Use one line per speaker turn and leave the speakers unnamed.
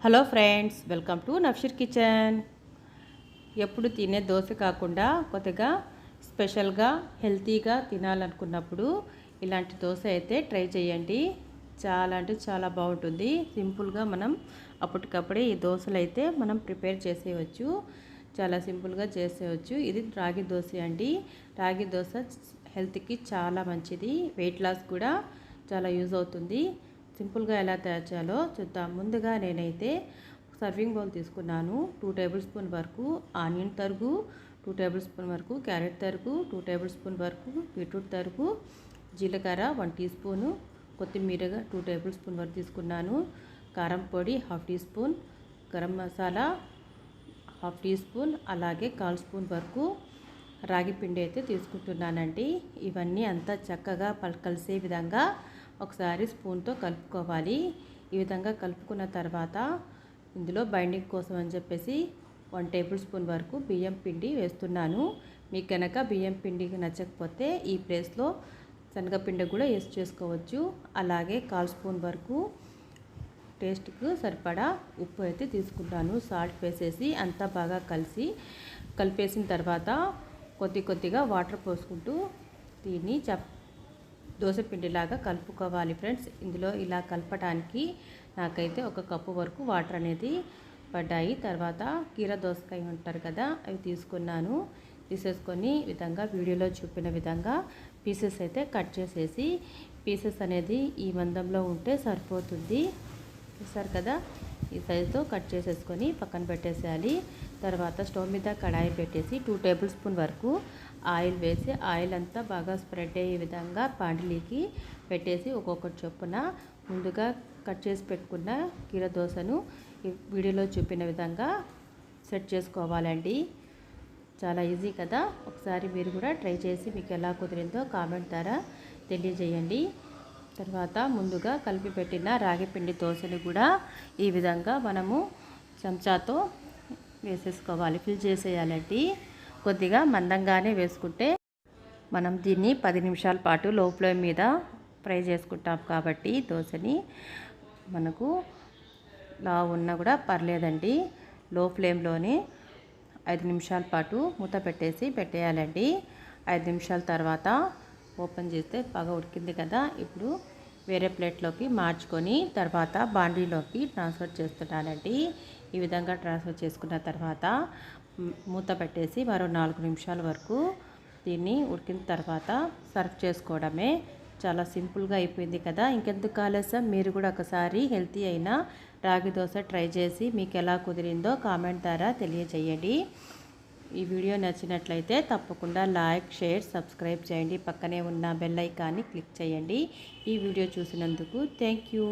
Hello friends, welcome to నఫ్షిర్ kitchen. ఎప్పుడు తినే దోశ కాకుండా కొద్దిగా స్పెషల్గా హెల్తీగా తినాలనుకున్నప్పుడు ఇలాంటి దోశ అయితే ట్రై చేయండి. చాలా అంటే చాలా బాగుంటుంది. సింపుల్గా మనం అప్పటికప్పుడే ఈ దోశలు అయితే మనం ప్రిపేర్ చేసేయవచ్చు. చాలా సింపుల్గా చేసేయవచ్చు. ఇది రాగి దోశ అండి. రాగి దోశ హెల్త్కి చాలా మంచిది. వెయిట్ లాస్ కూడా చాలా యూజ్ అవుతుంది. సింపుల్గా ఎలా తయారు చేయాలో చూద్దాం. ముందుగా నేనైతే సర్వింగ్ బౌల్ తీసుకున్నాను. 2 టేబుల్ స్పూన్ వరకు ఆనియన్ తరుగు, 2 టేబుల్ స్పూన్ వరకు క్యారెట్ తరుగు, 2 టేబుల్ స్పూన్ వరకు బీట్రూట్ తరుగు, జీలకర్ర 1 టీ స్పూను, కొత్తిమీర 2 టేబుల్ స్పూన్ వరకు తీసుకున్నాను. కారం పొడి 1/2 teaspoon, garam masala 1/2 teaspoon, అలాగే 1/4 స్పూన్ వరకు రాగి పిండి అయితే తీసుకుంటున్నానండి. ఇవన్నీ అంతా చక్కగా కలిసే విధంగా ఒకసారి స్పూన్తో కలుపుకోవాలి. ఈ విధంగా కలుపుకున్న తర్వాత ఇందులో బైండింగ్ కోసం అని చెప్పేసి 1 టేబుల్ స్పూన్ వరకు బియ్యం పిండి వేస్తున్నాను. మీకు కనుక బియ్యం పిండి నచ్చకపోతే ఈ ప్లేస్లో శనగపిండి కూడా వేసి చేసుకోవచ్చు. అలాగే 1/4 స్పూన్ వరకు టేస్ట్కు సరిపడా ఉప్పు అయితే తీసుకుంటాను. సాల్ట్ వేసేసి అంతా బాగా కలిపేసిన తర్వాత కొద్దిగా వాటర్ పోసుకుంటూ దీన్ని దోశ పిండిలాగా కలుపుకోవాలి ఫ్రెండ్స్. ఇందులో ఇలా కలపడానికి నాకైతే 1 కప్పు వరకు వాటర్ అనేది పడ్డాయి. తర్వాత కీర దోసకాయ ఉంటారు కదా, అవి తీసుకున్నాను. తీసేసుకొని విధంగా వీడియోలో చూపిన విధంగా పీసెస్ అయితే కట్ చేసేసి, పీసెస్ అనేది ఈ మందంలో ఉంటే సరిపోతుంది. చూసారు కదా, ఈ సైజుతో కట్ చేసేసుకొని పక్కన పెట్టేసేయాలి. తర్వాత స్టవ్ మీద కడాయి పెట్టేసి 2 టేబుల్ స్పూన్ వరకు ఆయిల్ వేసి ఆయిల్ అంతా బాగా స్ప్రెడ్ అయ్యే విధంగా పాండిలీకి పెట్టేసి ఒక్కొక్కటి చొప్పున ముందుగా కట్ చేసి పెట్టుకున్న కీర దోశను వీడియోలో చూపిన విధంగా సెట్ చేసుకోవాలండి. చాలా ఈజీ కదా. ఒకసారి మీరు కూడా ట్రై చేసి మీకు ఎలా కుదిరిందో కామెంట్ ద్వారా తెలియజేయండి. తర్వాత ముందుగా కలిపి పెట్టిన రాగి పిండి దోశని కూడా ఈ విధంగా మనము చెంచాతో వేసేసుకోవాలి. ఫిల్ చేసేయాలండి. కొద్దిగా మందంగానే వేసుకుంటే మనం దీన్ని 10 నిమిషాల పాటు లో ఫ్లేమ్ మీద ఫ్రై చేసుకుంటాం కాబట్టి దోశని మనకు లా ఉన్నా కూడా పర్లేదండి. లో ఫ్లేమ్లోనే 5 నిమిషాల పాటు మూత పెట్టేయాలండి. 5 నిమిషాల తర్వాత ఓపెన్ చేస్తే బాగా ఉడికింది కదా. ఇప్పుడు వేరే ప్లేట్లోకి మార్చుకొని తర్వాత బాండీలోకి ట్రాన్స్ఫర్ చేస్తున్నానండి. ఈ విధంగా ట్రాన్స్ఫర్ చేసుకున్న తర్వాత మూత పెట్టేసి మరో 4 నిమిషాల వరకు దీన్ని ఉడికిన తర్వాత సర్వ్ చేసుకోవడమే. చాలా సింపుల్గా అయిపోయింది కదా. ఇంకెందుకు ఆలస్యం, మీరు కూడా ఒకసారి హెల్తీ అయిన రాగి దోశ ట్రై చేసి మీకు ఎలా కుదిరిందో కామెంట్ ద్వారా తెలియజేయండి. ఈ వీడియో నచ్చినట్లయితే తప్పకుండా లైక్, షేర్, సబ్స్క్రైబ్ చేయండి. పక్కనే ఉన్న బెల్ ఐకాన్ని క్లిక్ చేయండి. ఈ వీడియో చూసినందుకు థ్యాంక్ యూ.